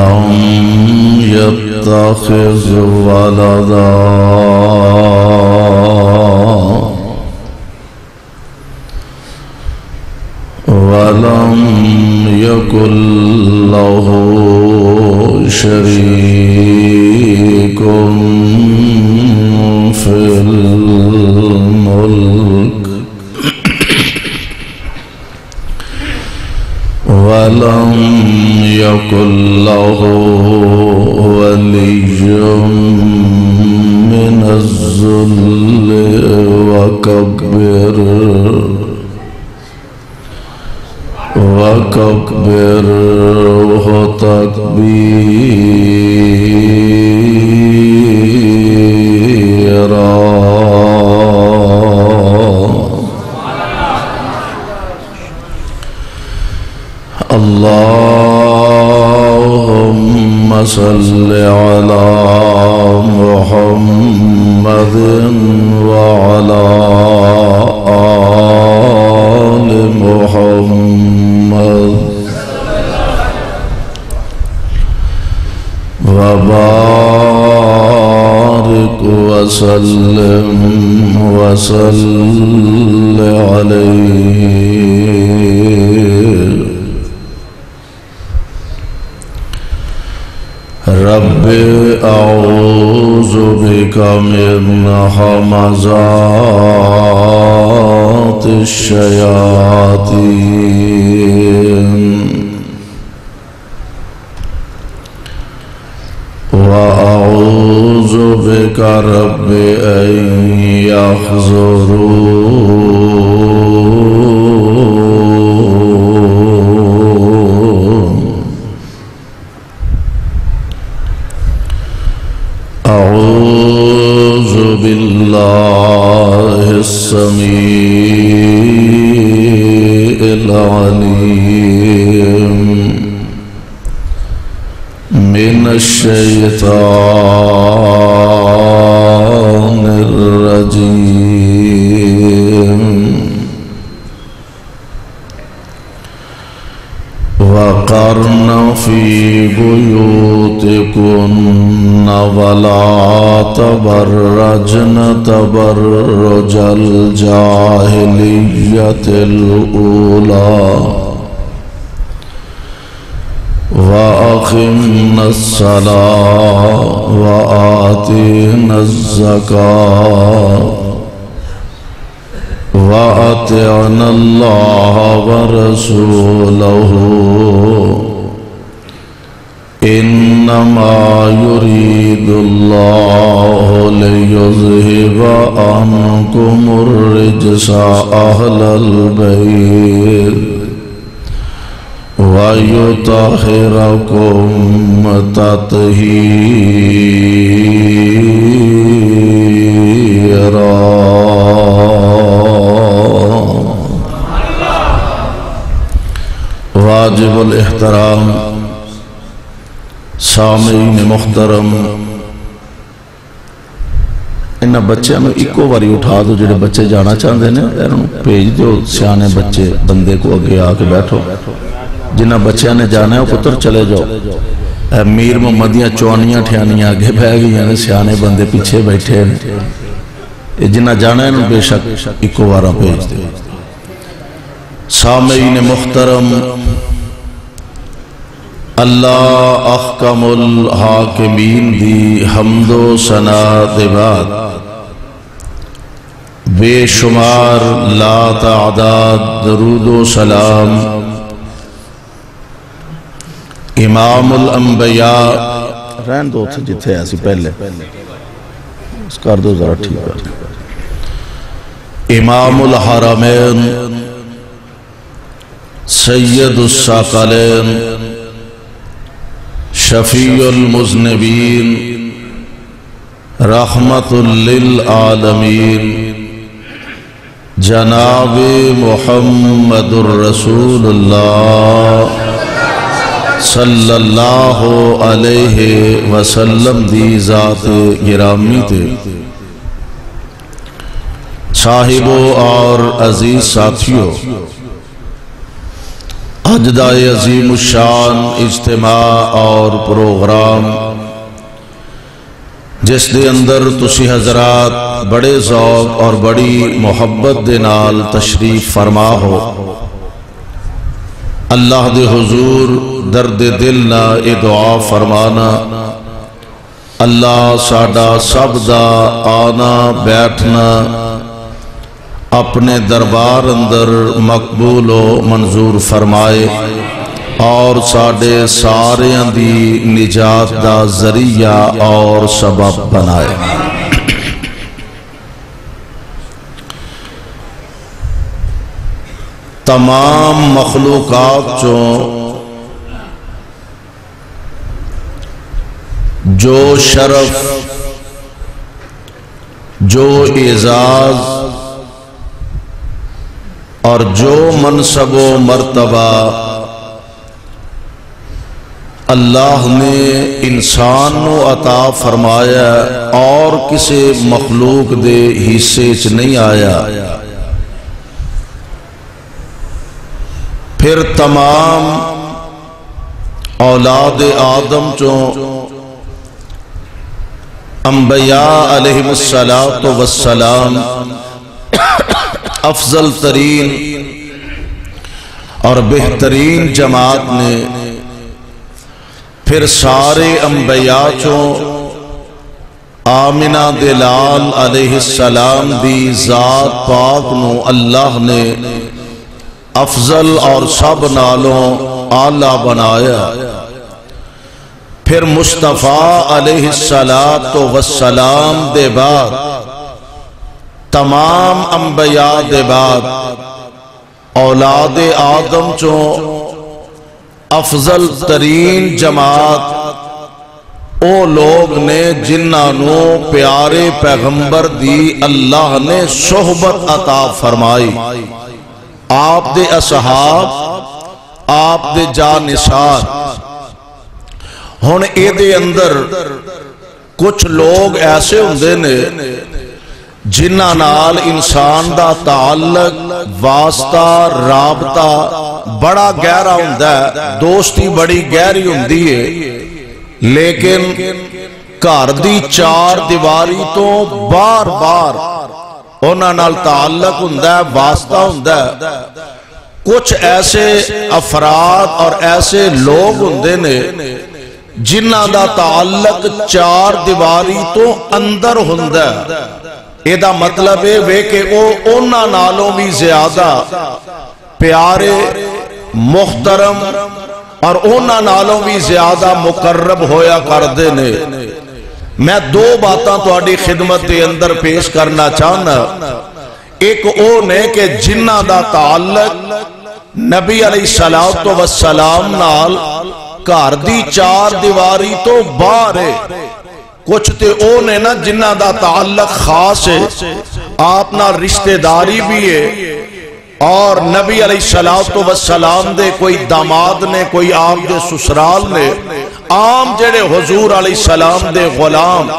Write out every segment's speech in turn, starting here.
لم يتخذ ولدا ولم يكن له شريك في الملك ولم يكن له ولي من الذل وكبره تكبيرا اللهم صل على محمد وعلى آل محمد وبارك وسلم عليه رب اعوذ بك من همزات الشياطين وأعوذ بك رب أن يحضرون أعوذ بالله السميع العليم من الشيطان الرجيم وقرن في بيوتكن ولا تبرجن تبرج الجاهلية الأولى وأقمنا الصلاة وآتينا الزكاة وأطعنا الله ورسوله إنما يريد الله ليذهب عنكم الرجس أهل البيت وَيُطَهِّرَكُمْ تَطْهِيرًا واجب الاحترام سامعین محترم انہاں بچے میں ایکو باری اٹھا دو جڑے بچے جانا چاہتے ہیں بھیج دو سیانے بچے بندے کو اگے آ کے بیٹھو جنہ بچیاں نے جانا ہے وہ پتر چلے جاؤ میر محمدیاں چوانیاں ٹھیانیاں آگے بہ گئی ہیں سیانے بندے پیچھے بیٹھے ہیں جنہ جانا ہے بے شک ایکو بارہ بھیج دے سامعین محترم اللہ احکم الحاکمین دی حمد و ثنا دے بعد بے شمار لا تعداد درود و سلام امام الانبیاء رہن دو تھے جتھے ایسی پہلے اس کر دو ذرا ٹھیک ہے امام الحرمین سید الثقلین شفیع المذنبین رحمت للعالمین جناب محمد الرسول اللہ صلی اللہ علیہ وسلم دی ذات گرامی تے صاحبوں اور عزیز ساتھیوں اج دا عظیم الشان اجتماع اور پروگرام جس دے اندر تسی حضرات بڑے ذوق اور بڑی محبت دے نال تشریف فرما ہو، اللہ دے حضور درد دل نہ اے دعا فرمانا، اللہ ساڈا سب دا آنا بیٹھنا اپنے دربار اندر مقبول و منظور فرمائے اور ساڈے ساریاں دی نجات دا ذریعہ اور سبب بنائے۔ تمام مخلوقات جو شرف، جو اعزاز اور جو منصب و مرتبہ اللہ نے انسان نو عطا فرمایا اور کسی مخلوق دے حصے چ نہیں آیا، پھر تمام اولاد آدم انبیاء علیہم السلام افضل ترین اور بہترین جماعت نے، پھر سارے انبیاء آمنہ دلال علیہ السلام دی ذات پاک نو اللہ نے افضل اور سب نالوں اعلیٰ بنایا، پھر مصطفیٰ علیہ السلام دے بعد تمام انبیاء دے بعد اولاد آدم افضل ترین جماعت او لوگ نے جنہاں نو پیارے پیغمبر دی اللہ نے صحبت عطا فرمائی، آپ دے اصحاب، آپ دے جانثار۔ ہن اے دے اندر کچھ لوگ ایسے ہوندے نے جنہاں نال انسان دا تعلق، واسطہ، رابطہ بڑا گہرا ہوندا ہے، دوستی بڑی گہری ہوندی ہے، لیکن گھر دی چار دیواری تو بار بار انہاں نال تعلق ہوندا ہے، واسطہ ہوندا ہے۔ کچھ ایسے افراد اور ایسے لوگ ہوندے نے جنہاں دا تعلق چار دیواری تو اندر ہوندا ہے، ایدہ مطلب ہے کہ انہاں نالوں بھی زیادہ پیارے، محترم اور انہاں نالوں بھی زیادہ مقرب ہویا کردے نے۔ میں دو باتاں تہاڈی خدمت دے اندر پیش کرنا چاہنا، ایک او نے کہ جنہاں دا تعلق نبی علیہ السلام نال گھر دی چار دیواری تو باہر ہے، کچھ تے او نے نا جنہ دا تعلق خاص ہے، آپ نا رشتہ داری بھی ہے، اور نبی علیہ السلام دے کوئی داماد نے، کوئی آپ دے سسرال نے، عام جڑے حضور علیہ السلام دے غلام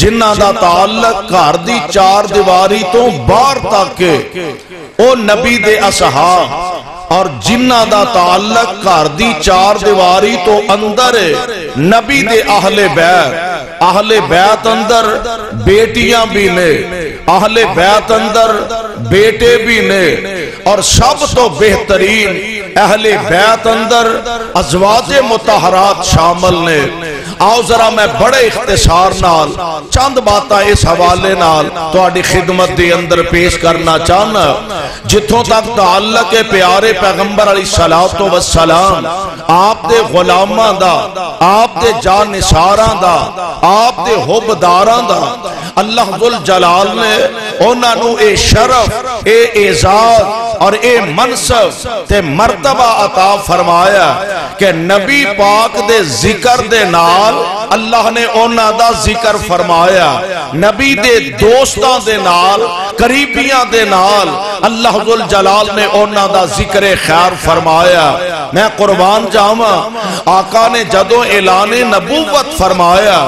جنہ دا تعلق گھر دی چار دیواری تو باہر تک او نبی دے اصحاب، اور جنہ دا تعلق گھر دی چار دیواری تو اندر ہے نبی دے اہل بیت اندر بیٹیاں بھی نے، اہل بیت اندر بیٹے بھی نے، اور سب تو بہترین اہل بیت اندر ازواج مطہرات شامل نے۔ آؤ ذرا میں بڑے اختصار نال چند باتاں اس حوالے نال تہاڈی خدمت دے اندر پیش کرنا چاہنا، جتھوں تک تعلق ہے پیارے پیغمبر علیہ السلام آپ دے غلاماں دا، آپ دے جانثاراں دا، آپ دے حبداراں دا، اللہ ذوالجلال نے انہاں نو اے شرف، اے اعزاز اور اے منصب تے مرتبہ عطا فرمایا کہ نبی پاک دے ذکر دے نال اللہ نے انہاں دا ذکر فرمایا، نبی دے دوستاں دے نال قریبیاں دے نال اللہ ذوالجلال نے اونا دا ذکر خیر فرمایا. میں قربان جاواں آقا نے جدوں اعلان نبوت فرمایا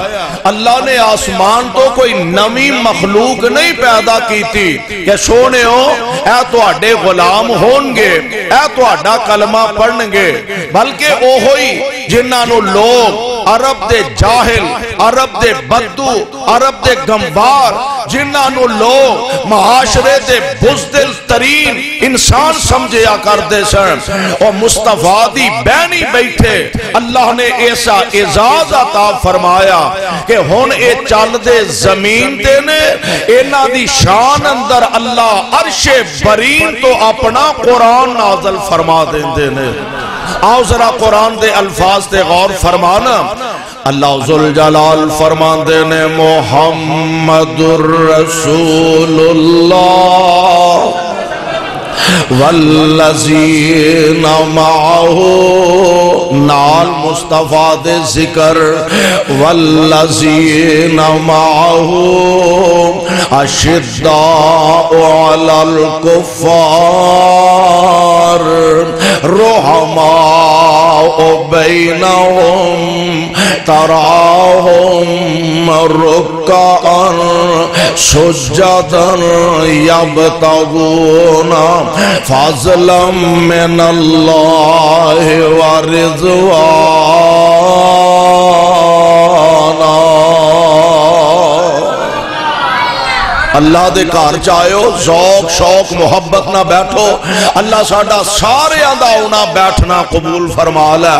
اللہ نے آسمان تو کوئی نوی مخلوق نہیں پیدا کی تھی کہ سونے ہو اے تو اڈے غلام ہونگے اے تو اڈا کلمہ پڑھنگے بلکہ او ہوئی جنہاں نو لوگ عرب دے جاہل عرب دے بدو عرب دے گمبار جنہاں نو لوگ معاشرے دے بزدل ترین انسان سمجھیا کر دے سن اور مصطفیٰ دی بینی بیٹھے اللہ نے ایسا اعزاز عطا فرمایا کہ ہون اے چال دے زمین دے نے اینا دی شان اندر اللہ عرش برین تو اپنا قرآن نازل فرما دے نے. آؤ ذرا قرآن دے الفاظ دے غور فرمانا. اللہ ذوالجلال فرما دے نے محمد الرسول اللہ والذین معہو نال مصطفیٰ دے ذکر والذین معہو اشداء علی الکفار رحماء بینہم تراہم رکعا سجدا یبتغون فضلا من اللہ ورضوانا. اللہ دے کار چاہیو ذوق شوق محبت نہ بیٹھو اللہ ساڑھا سارے آدھاؤنا بیٹھنا قبول فرما لے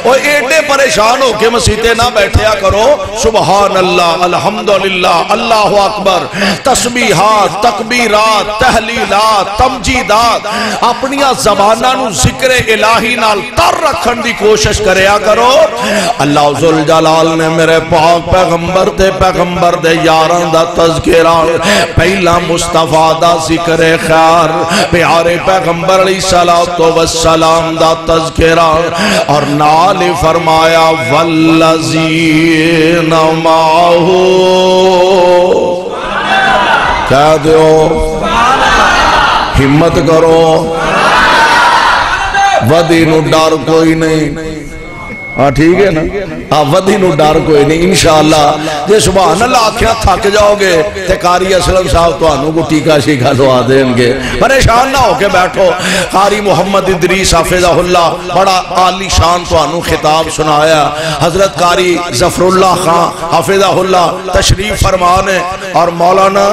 اور ایڈے پریشان ہو کے مسیطے نہ بیٹھیا کرو سبحان اللہ الحمدللہ اللہ اکبر تسبیحات تکبیرات تحلیلات تمجیدات اپنیاں زبانہ نو ذکر الہی نال تر رکھن دی کوشش کریا کرو. اللہ ذوالجلال نے میرے پاک پیغمبر دے یاران دا تذکرہ پہلا مصطفیٰ دا ذکر خیر پیارے پیغمبر علیہ السلام دا تذکرہ اور نال فرمایا والذین معہو کہہ دیو ہمت کرو ودی نو ڈر کوئی نہیں. ہاں ٹھیک ہے نا ودی نو ڈر کوئی نہیں انشاءاللہ جے سبحان اللہ آکھیا تھک جاؤ گے تے قاری اسلم صاحب تو آنو کو ٹیکا شیکا لوا دیں گے. پریشان نہ ہو کے بیٹھو. قاری محمد ادریس حافظہ اللہ بڑا عالی شان تو آنو خطاب سنایا. حضرت قاری ظفر اللہ خان حافظہ اللہ تشریف فرمانے اور مولانا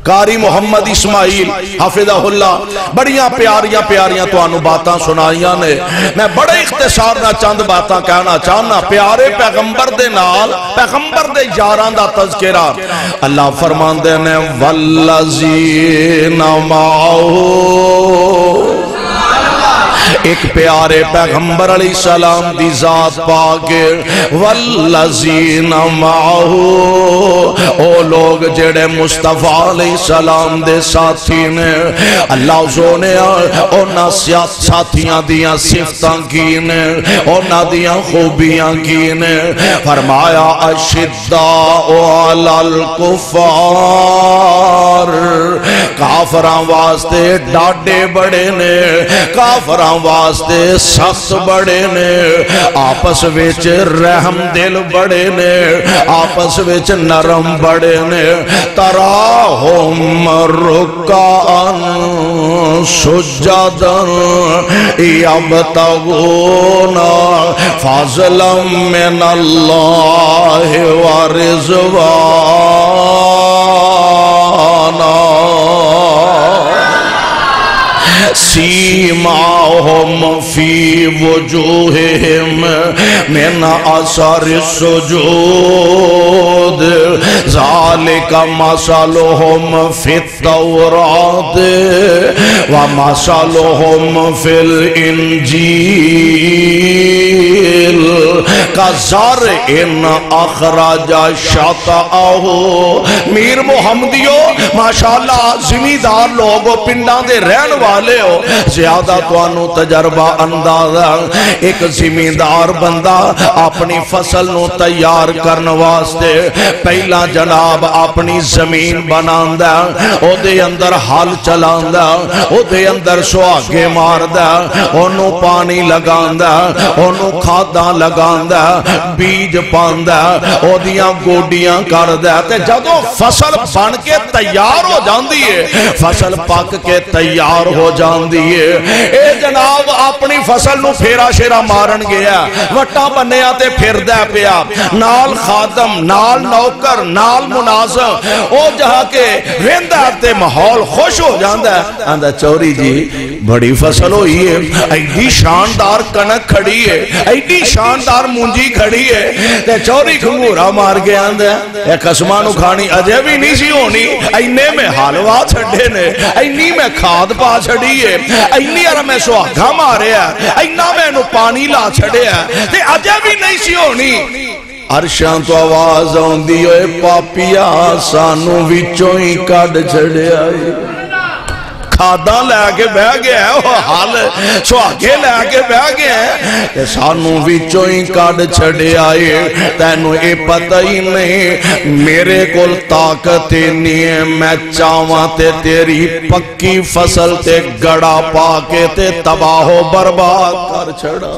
قاری محمد اسماعیل حافظہ اللہ بڑیاں پیاریاں تو آنو باتاں سنائیاں نے. میں بڑے اختصار نہ چند باتاں کہنا چاہنا پیارے پیغمبر دے نال پیغمبر دے یاران دا تذکرہ اللہ فرمان دے نے والذین معہو ایک پیارے پیغمبر علیہ السلام دی ذات پاکے والذین معہو او لوگ جڑے مصطفیٰ علیہ السلام دے ساتھی نے اللہ زونے اونا ساتھیاں دیاں صفتاں کینے اونا دیاں خوبیاں کینے فرمایا اشداء علی الکفار کافراں واسطے ڈاڈے بڑے نے کافراں واسطے سخت بڑے نے آپس ویچ رحم دل بڑے نے آپس ویچ نرم بڑے نے تراہم رکعن سجدن یبتغون فضلا من اللہ ورضوانا. سیماہم فی وجوہہم من اثر السجود ذالک مثلہم فی التورات ومثلہم فی الانجیل کا زر ان اخراج شاطئہو میر محمدیو ماشاءاللہ زمیندار لوگو پنڈاں دے رہن والے ہو زیادہ توانو تجربہ اندازہ ایک زمیندار بندہ اپنی فصل نو تیار کرن واسطے پہلا جناب اپنی زمین بناندہ او دے اندر حال چلاندہ او دے اندر سواگے ماردہ انہوں پانی لگاندہ انہوں کھاداں لگاندہ بیج پاندہ او دیاں گوڑیاں کردہ تے جدو فصل بن کے تیار ہو جاندی ہے فصل پاک کے تیار ہو جاندی ہے اے جناب اپنی فصل نو پھیرا شیرا مارن گیا وٹا بننے آتے پھر دے پیا نال خادم نال نوکر نال مناظم او جہاں کے ویندہ آتے محول خوش ہو جاندہ آندہ چوری جی بڑی فصل ہوئی ہے ایڈی شاندار کنک کھڑی ہے ایڈی شاندار مونجی کھڑی ہے تے چوری کھنگورا مار گیا آندہ ایک اسمانو کھانی اجے بھی نہیں سی ہونی اینے میں حالوہ چھڑے نے اینی میں کھاد پا چھڑی ہے اینی ارہ میں سواگا مارے ہے اینا میں نو پانی لا چھڑے ہے تے اجے بھی نہیں سی ہونی عرشاں تو آواز آن دی اے پاپیا سانو وچوں ہی کڈ چھڑے آئی کھاداں لے کے بہ گیا ہے وہ حال سواگے لے کے بہ گیا ہے سانو وچوں ہی کڈ چھڑے آئے تینو اے پتہ ہی نہیں میرے کول طاقت نہیں ہے میں چاواں تے تیری پکی فصل تے گڑا پا کے تے تباہ و برباد کر چھڑا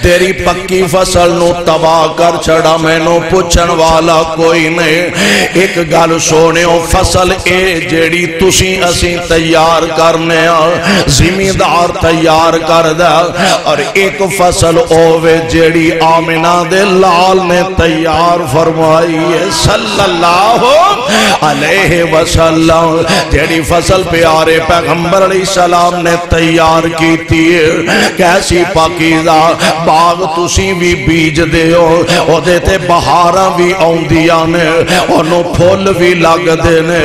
تیری پکی فصل نو تباہ کر چھڑا میں نو پوچھن والا کوئی نہیں ایک گل سونے ہو فصل اے جیڑی تسی اسی تیار کرنے زمیندار تیار کر دا اور ایک فصل اوے جیڑی آمنہ دے لال نے تیار فرمائی ہے صلی اللہ علیہ وسلم جیڑی فصل پیارے پیغمبر علیہ السلام نے تیار کی تھی کیسی پاکیزہ باغ تسی بھی بیج دے ہو او دیتے بہاراں بھی آن دیا نے انہوں پھول بھی لگ دے نے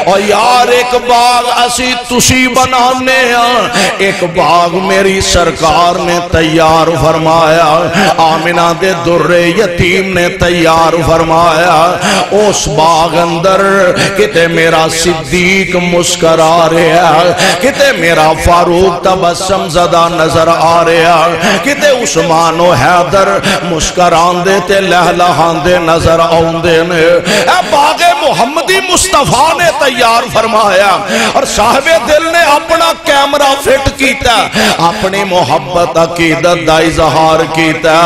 اور یار ایک باغ اسی تسی بنانے ایک باغ میری سرکار نے تیار فرمایا آمنہ دے در یتیم نے تیار فرمایا اس باغ اندر کتے میرا صدیق مسکرا رہا کتے میرا فاروق تبسم زدہ نظر آ رہا کتے عثمان و حیدر مسکران دے تے لہلہان دے نظر آن دے نے اے باغ محمدی مصطفیٰ نے تیار فرمایا اور صاحب دل نے اپنا کیمرہ فٹ کیتا اپنی محبت عقیدت دا اظہار کیتا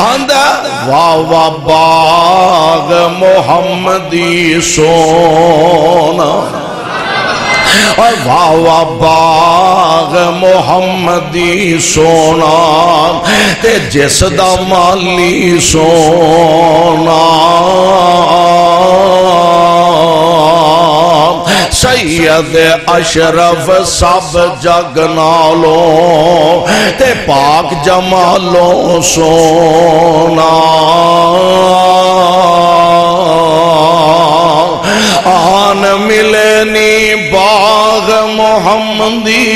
آندہ واہ باغ محمدی سونا اور واہ باغ محمدی سونا تے جس دا مالی سونا سید اشرف سب جگ نالوں تے پاک جمالوں سونا آن ملنی باغ محمدی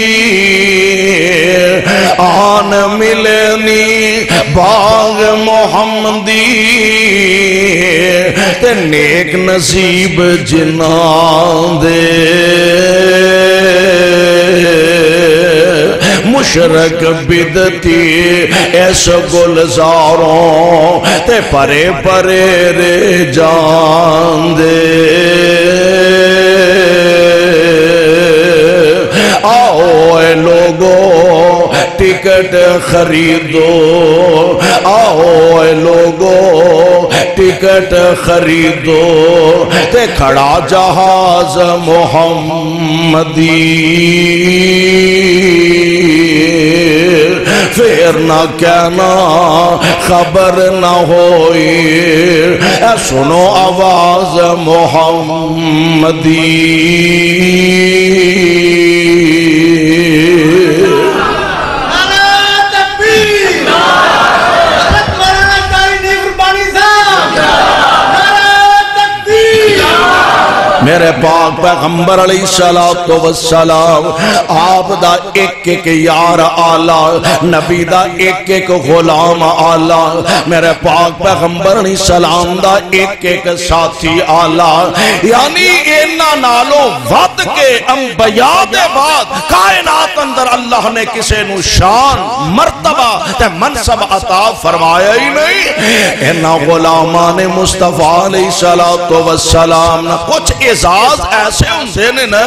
آن ملنی باغ محمدی تے نیک نصیب جنان دے مشرک بدتی ایس گلزاروں تے پرے پرے رے جان دے آؤ اے لوگو ٹکٹ خریدو آؤ اے لوگو ٹکٹ خریدو تے کھڑا جہاز محمدی پھر نہ کہنا خبر نہ ہوئی اے سنو آواز محمدی میرے پاس پاک پیغمبر علیہ السلام آپ دا ایک ایک یار آلہ نبی دا ایک ایک غلام آلہ میرے پاک پیغمبر علیہ السلام دا ایک ایک ساتھی آلہ یعنی اینا نالو ود کے انبیاء دے بعد کائنات اندر اللہ نے کسے نو شان مرتبہ تے منصب عطا فرمایا ہی نہیں اینا غلامان مصطفیٰ علیہ السلام نا کچھ اعزاز ایسے ہوندے نے نا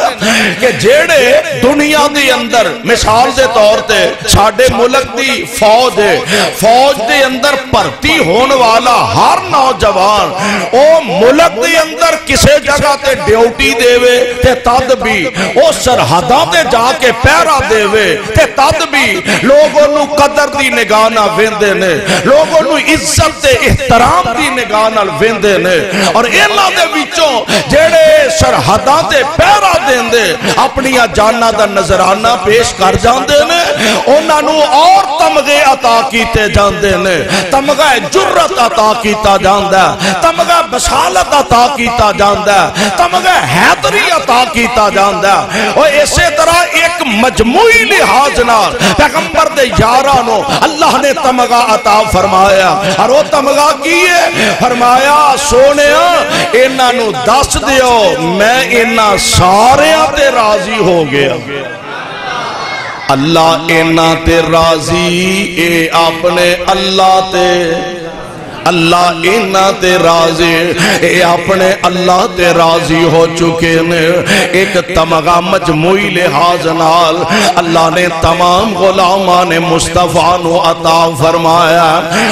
کہ جیڑے دنیا دی اندر مثال دے طور تے ساڑھے ملک دی فوج دے اندر پرتی ہون والا ہر نوجوان او ملک دے اندر کسے جگہ تے ڈیوٹی دے وے تے تد بھی او سرحداں تے جا کے پیرا دے وے تے تد بھی لوگوں نو قدر دی نگاہ نہ ویندے نے لوگوں نو عزت تے احترام دی نگاہ نہ ویندے نے اور اینا دے وچوں جیڑے سرحداں تے پیرا دیندے اپنی جانہ دا نظرانہ پیش کر جاندے نے انہاں نو اور تمغے عطا کیتے جاندے نے تمغہ جرت عطا کیتا جاندہ تمغہ بسالت عطا کیتا جاندہ تمغہ حیدری عطا کیتا جاندہ اور اسی طرح ایک مجموعی لحاظ نال پیغمبر دے یارانو اللہ نے تمغہ عطا فرمایا اور وہ تمغہ کیے فرمایا سونیا انہاں نو دس دیو میں انہاں سارے تے راضی ہو گیا اللہ اینا تے راضی اے اپنے اللہ تے اللہ اینا تے راضی اے اپنے اللہ تے راضی ہو چکے نے ایک تمغہ مجموعی لحاظ نال اللہ نے تمام غلامان مصطفیٰ نو عطا فرمایا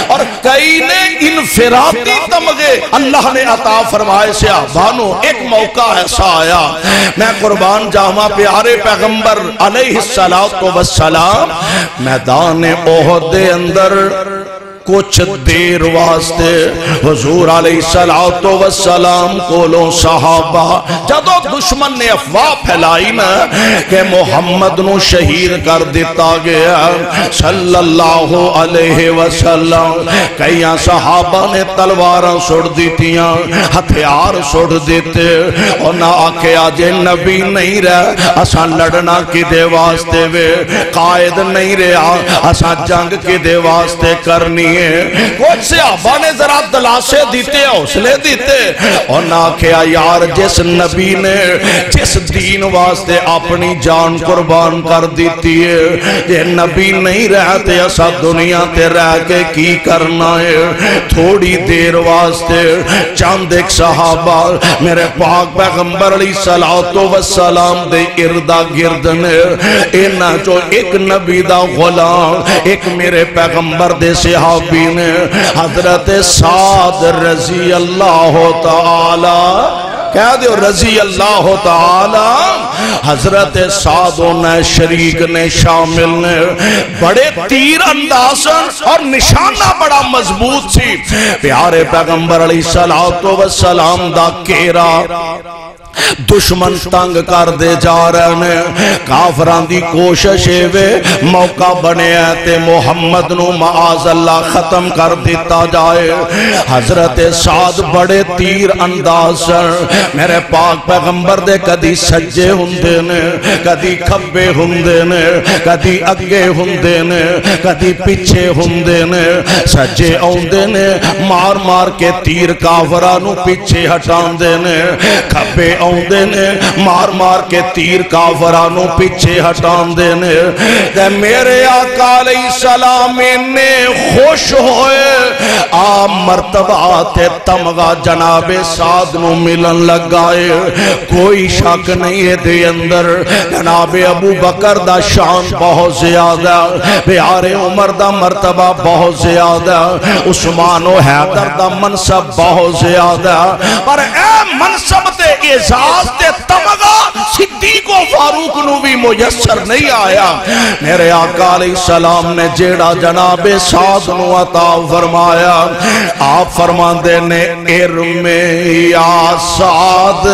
اور کئی نے انفرادی تمغے اللہ نے عطا فرمائے سے آبانو ایک موقع ایسا آیا میں قربان جاما پیارے پیغمبر علیہ السلام میدان احد دے اندر کچھ دیر واسطے حضور علیہ السلام کولوں صحابہ جدو دشمن نے افواہ پھیلائی نا کہ محمد نو شہید کر دیتا گیا صلی اللہ علیہ وسلم کئی صحابہ نے تلواراں سڑ دیتیاں ہتھیار سڑ دیتے اور نہ آکے آجے نبی نہیں رہا اساں لڑنا کی دے واسطے وے قائد نہیں رہا اساں جنگ کی دے واسطے کرنی کچھ صحابہ نے ذرا دلاسے دیتے حوصلے دیتے اور نہ کیا یار جس نبی نے جس دین واسطے اپنی جان قربان کر دیتی ہے یہ نبی نہیں رہتے ایسا دنیا تے رہ کے کی کرنا ہے تھوڑی دیر واسطے چند ایک صحابہ میرے پاک پیغمبر علیہ السلام دے اردا گرد نے اینا جو ایک نبی دا غلام ایک میرے پیغمبر دے صحابی نے حضرت سعد رضی اللہ تعالی کہہ دیو رضی اللہ تعالی حضرت سعد نے شریک نے شامل نے بڑے تیر انداز اور نشانہ بڑا مضبوط سی پیارے پیغمبر علیہ السلام دا کیرا دشمن تنگ کر دے جا رہے ہیں کافران دی کوشش وے موقع بنے تے محمد نو معاذ اللہ ختم کر دیتا جائے حضرت سعد بڑے تیر انداز میرے پاک پیغمبر دے کدی سجے ہوندے نے کدی کھبے ہوندے نے کدی اگے ہوندے نے کدی پیچھے ہوندے نے سجے ہوندے نے مار مار کے تیر کافرانو پیچھے ہٹان دے نے کھبے ہوندے نے مار مار کے تیر کافرانو پیچھے ہٹان دے نے تے میرے آقا علیہ السلام نے خوش ہوئے مرتبہ تے تمغہ جناب سعد نو ملن لگائے کوئی شک نہیں ہے دے اندر جناب ابو بکر دا شان بہت زیادہ پیارے عمر دا مرتبہ بہت زیادہ عثمان و حیدر دا منصب بہت زیادہ پر اے منصب تے اعزاز تے تمغہ صدیق و فاروق نو بھی میسر نہیں آیا میرے آقا علیہ السلام نے جیڑا جناب سعد نو عطا فرمایا آپ فرماندے نے ارم یا سعد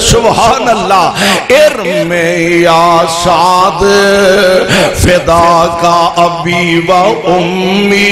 سبحان اللہ ارم یا سعد فدا کا ابی و امی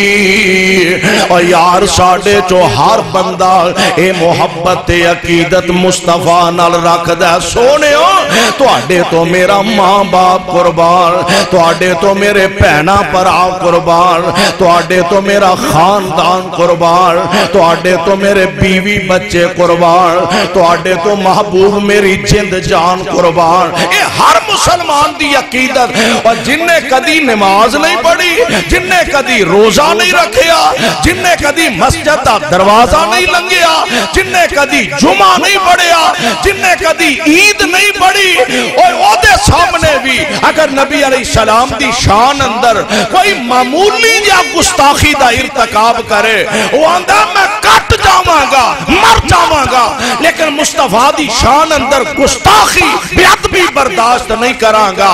اور یار ساڑھے جو ہر بندہ اے محبت عقیدت مستقبل مصطفیٰ نال رکھ دے سونے ہو تو آڈے تو میرا ماں باپ قربان تو آڈے تو میرے پہنا پرا قربان تو آڈے تو میرا خاندان قربان تو آڈے تو میرے بیوی بچے قربان تو آڈے تو محبوب میری جند جان قربان اے ہر مسلمان دی عقیدت اور جن نے کدی نماز نہیں پڑھی جن نے کدی روزہ نہیں رکھیا جن نے کدی مسجد دا دروازہ نہیں لنگیا جن نے کدی جمعہ نہیں پڑھیا جن نے کدی عید نہیں پڑھی اور او دے سامنے بھی اگر نبی علیہ السلام دی شان اندر کوئی معمولی یا گستاخی دا ارتکاب کرے وہ آندہ میں کٹ جاواں گا مر جاواں گا لیکن مصطفیٰ دی شان اندر گستاخی بیعدبی برداشت نہیں کراں گا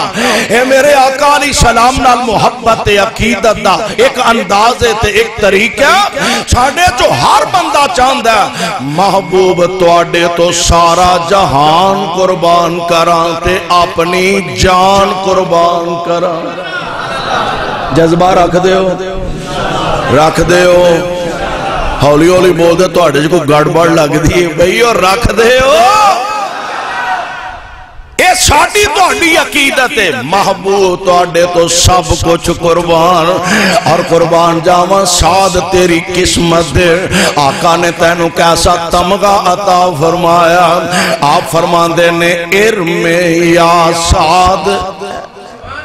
اے میرے آقا علیہ السلام نال محبت عقیدت دا ایک انداز تے ایک طریقہ چھاڑے جو ہر بندہ چاند ہے محبوب توڑے تو سارا جہان قربان کران تے اپنی جان قربان کران جذبہ رکھ دے ہو ہولی ہولی بول دے توڑے جو کو گڑبڑ لگ دی بھئی اور رکھ دے ہو اے ساڑی توڑی عقیدت ہے محبوب توڑے تو سب کچھ قربان اور قربان جاواں سعد تیری قسمت دے آقا نے تینوں کیسا تمغہ عطا فرمایا آپ فرمان دے نے ارم یا سعد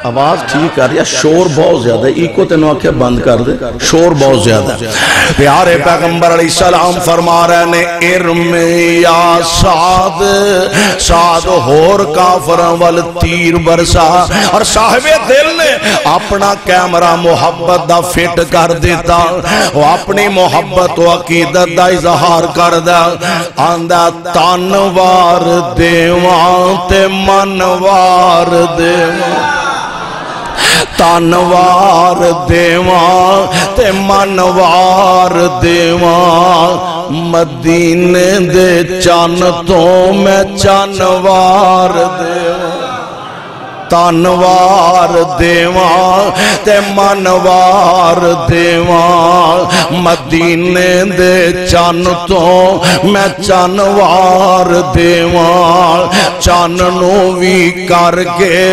آواز ٹھیک کر یا شور بہت زیادہ ایکو تینوں آکھے بند کر دے شور بہت زیادہ پیارے پیغمبر علیہ السلام فرما رہے نے ارم یا سعد سعد ہور کافران وال تیر برسا اور صاحب دل نے اپنا کیمرہ محبت دا فٹ کر دیتا وہ اپنی محبت و عقیدت دا اظہار کر دا آندہ تانوار دیوان تے منوار دیوان تانوار دیوان تے منوار دیوان مدینے دے چان تو میں چانوار دیوان تانوار دیوان تے منوار دیوان مدینے دے چان تو میں چانوار دیوان چاننو بھی کر کے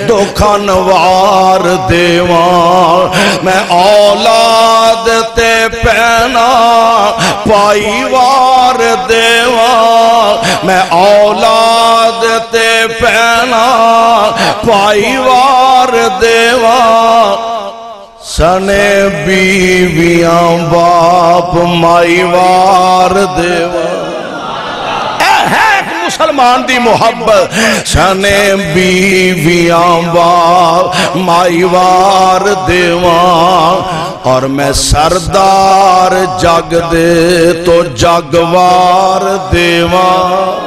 دو کھانوار دیوان میں اولاد تے پہنا پائیوار دیوان میں اولاد تے پہنا پائیوار دیوان سنے بیویاں باپ مائیوار دیوان مسلمان دی محبت سنے بیویاں باپ مائیوار دیوان اور میں سردار جگ دے تو جگوار دیوان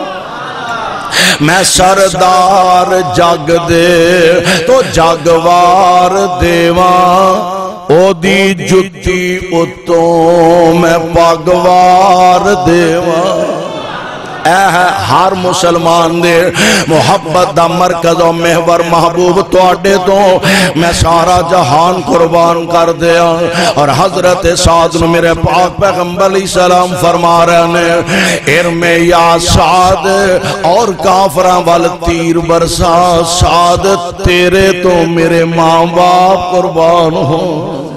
میں سردار جگ دے تو جگوار دیوان او دی جتی اتوں میں پاگوار دیوان ہر مسلمان دے محبت دا مرکز و محور محبوب توڑے تو میں سارا جہان قربان کر دیا اور حضرت سعد نے میرے پاک پیغمبر علیہ السلام فرما رہے نے ارم یا سعد اور کافران وال تیر برسا سعد تیرے تو میرے ماں باپ قربان ہوں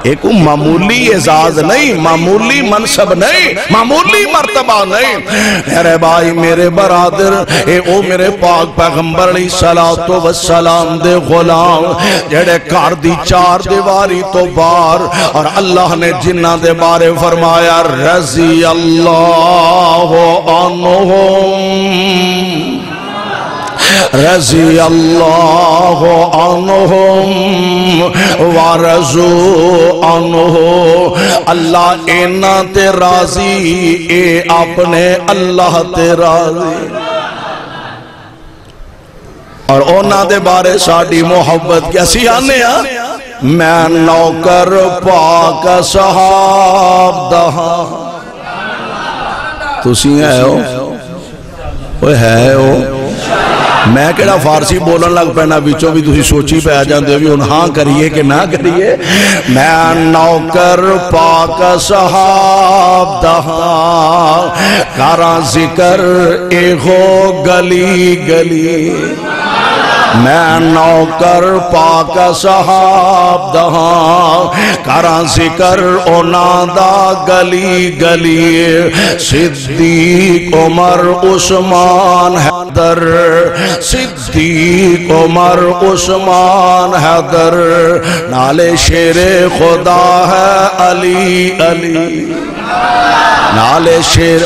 ایک معمولی اعزاز نہیں معمولی منصب نہیں معمولی مرتبہ نہیں میرے بھائی میرے برادر اے او میرے پاک پیغمبر علیہ السلام دے غلام جڑے کار دی چار دیواری تو بار اور اللہ نے جنہ دے بارے فرمایا رضی اللہ عنہم رضی اللہ عنہم ورضو عنہ اللہ اینا تے راضی اے اپنے اللہ تے راضی اور اونا دے بارے ساڑی محبت کیسی آنے میں نوکر پاک صحاب دہا تسی ہے ہو وہ ہے ہو میں کہڑا فارسی بولن لگ پینا وچوں بھی تسی سوچی پہ جاندے ہو بھی ان ہاں کریے کہ نہ کریے میں نوکر پاک صحاب دہاں کراں ذکر ایہو گلی گلی میں نوکر پاک صحاب دہاں کراں ذکر اونا دا گلی گلی صدیق عمر عثمان حیدر صدیق عمر عثمان حیدر نالے شیر خدا ہے علی علی نالے شیر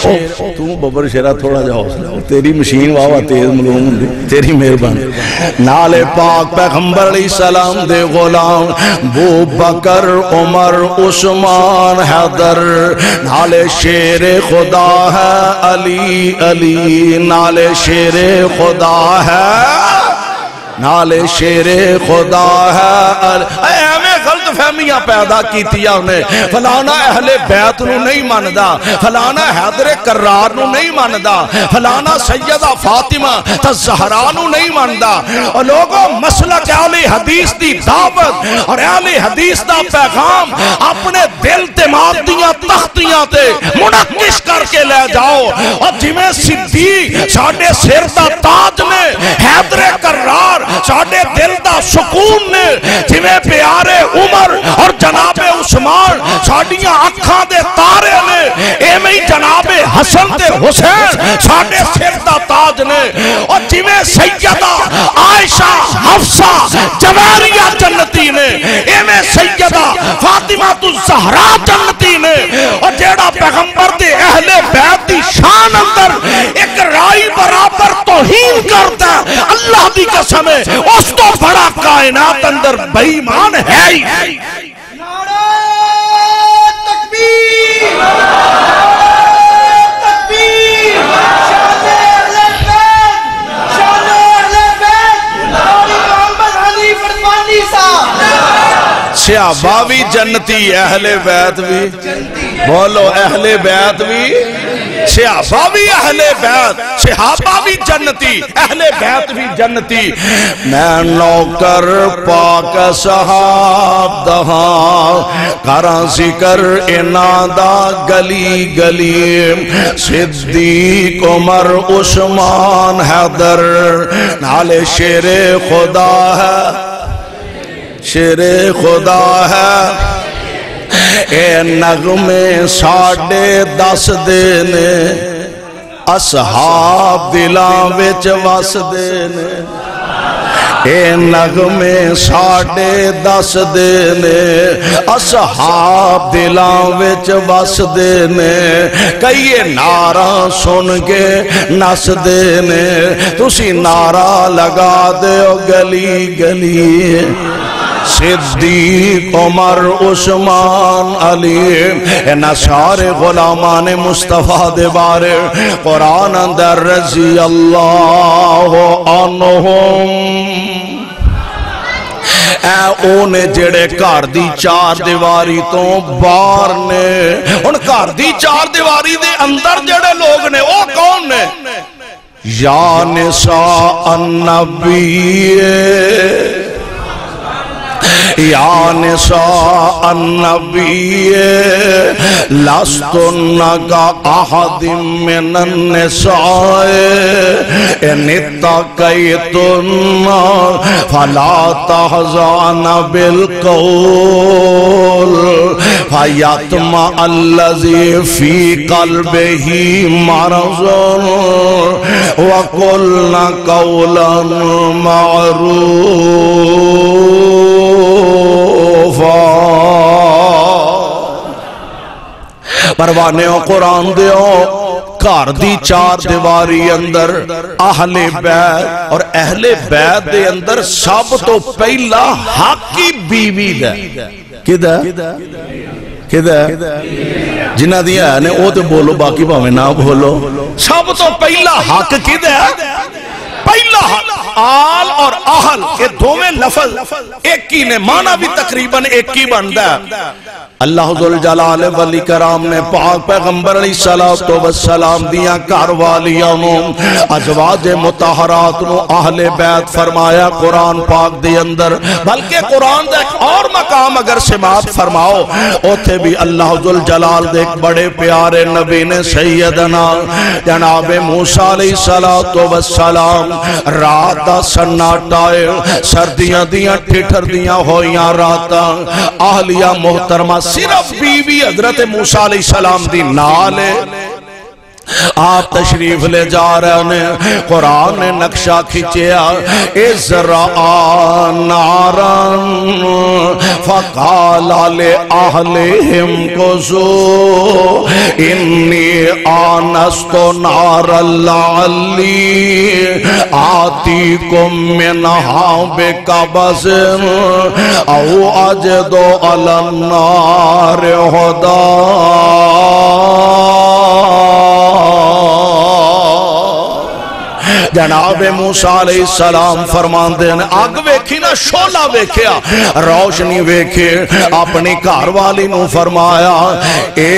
تو ببر شیرہ تھوڑا جا حوصلہ تیری مشین واہ تیز ملوم دی تیری مہربانی نالے پاک پیغمبر علیہ السلام دے غلام بو بکر عمر عثمان حیدر نالے شیر خدا ہے علی علی نالے شیر خدا ہے نالے شیر خدا ہے اے ہمیں غلط فہمیاں پیدا کیتیا انہیں فلانا اہل بیت نو نہیں ماندا فلانا حیدر کرار نو نہیں ماندا فلانا سیدہ فاطمہ تزہرا نو نہیں ماندا اور لوگوں مسلک اہل حدیث دی دعوت اور اہل حدیث دا پیغام اپنے دل دماغ دیاں تختیاں تے منعکس کر کے لے جاؤ اور جمیں صدیق ساڑھے سر دا تاج نے حیدر کرار ساڑھے دل دا سکون نے جمیں پیارے عمر اور جناب عثمان ساڑھیاں اکھاں دے تارے نے ایمیں جناب حسن تے حسین ساڑھے سر دا تاج نے اور جمیں سیدہ عائشہ حفصہ جویریہ جنتی نے ایمیں سیدہ فاطمہ الزہرا جنتی نے اور جیڑا پیغمبر دے اہل بیت دی شان اندر ایک رائی برابر توہین کرتا اللہ دی قسم ہے اس تو بڑا کائنات اندر بے ایمان ہے ہی نعرہ تکبیر تکبیر شان اہل بیت شان اہل بیت مولا محمد حنیف عثمانی صاحب صحابہ بھی جنتی اہل بیت بھی بولو اہل بیت بھی صحابہ بھی اہل بیت صحابہ بھی جنتی اہل بیت بھی جنتی میں نوکر پاک صحاب دہاں کراں ذکر انادا گلی گلی صدیق عمر عثمان حیدر نالے شیر خدا ہے شیر خدا ہے اے نغمے ساڑھے 10 دینے اصحاب دلاں وچ وس دینے اے نغمے ساڑھے 10 دینے اصحاب دلاں وچ وس دینے کئی نعرہ سن کے نس دینے تسی نعرہ لگا دے گلی گلی صدیق عمر عثمان علی انہا سارے غلامان مصطفیٰ دے بارے قرآن اندر رضی اللہ عنہم اے اونے جڑے گھر دی 4 دیواری تو باہر نے ان گھر دی 4 دیواری دے اندر جڑے لوگ نے او کون نے یا نساء النبی یا نساء النبی لستن کا احد من النساء ان اتقیتن فلا تحزن بالقول فیطمع الذی فی قلبہ مرض وقلن قولا معروفا پروانے قرآن دیو گھر دی 4 دیواری اندر اہل بیت اور اہل بیت دے اندر سب تو پہلا حق کی بیوی دے کدھا کدھا جنہ دیا ہے نے او تو بولو باقی باویں نہ بولو سب تو پہلا حق کدھا پہلا حق آل اور اہل یہ دو میں لفظ ایک ہی نے معنی بھی تقریباً ایک ہی بنتا ہے اللہ ذل جلال ولی کرام نے پاک پیغمبر علیہ السلام دیاں کاروالیاں نو ازواج مطہرات نو اہل بیت فرمایا قرآن پاک دے اندر، بلکہ قرآن دے ایک اور مقام اگر سماعت فرماؤ اوتھے بھی اللہ ذل جلال دے ایک بڑے پیارے نبی نے سیدنا جناب موسیٰ علیہ السلام رات دا سناٹائے سردیاں دیاں ٹھٹر دیاں ہویاں راتاں اہلیہ محترمہ صرف بیوی حضرت موسیٰ علیہ السلام دی نالے آپ تشریف لے جا رہے ہیں، قرآن نے نقشہ کھچیا اِزْرَعَ نَارًا فَقَالَ لِأَهْلِهِمْ كُثُوا إِنِّي آنَسْتُ نَارًا لَعَلِّي آتِيكُم مِّنْهَا بِقَبَسٍ أَوْ أَجِدُ عَلَى النَّارِ هُدًى۔ جناب موسیٰ علیہ السلام فرمان دینے آگ ویکھی نا شولہ ویکھیا روشنی ویکھے اپنی کاروالی نو فرمایا اے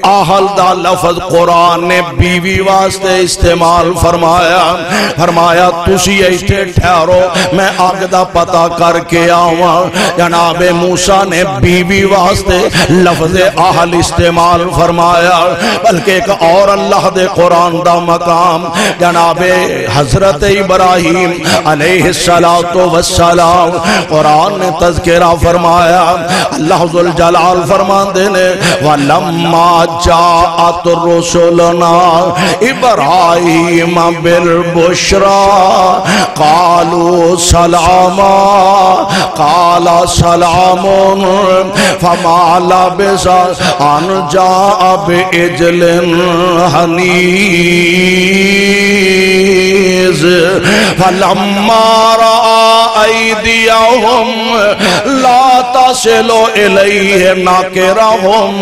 آہل دا لفظ قرآن نے بیوی واسطے استعمال فرمایا تسی ایٹھے ٹھہرو میں آگ دا پتہ کر کے آواں۔ جناب موسیٰ نے بیوی واسطے لفظ آہل استعمال فرمایا، بلکہ ایک اور اللہ دے قرآن دا مقام جناب حضرت ابراہیم علیہ السلام قرآن نے تذکرہ فرمایا، اللہ ذل جلال فرمان دینے وَلَمَّا جاءت رسلنا ابراہیم بالبشرى قالوا سلاما قال سلام فما لبث ان جاء بعجل حنیذ فلما رأى أيديهم لا تصل إليه نكرهم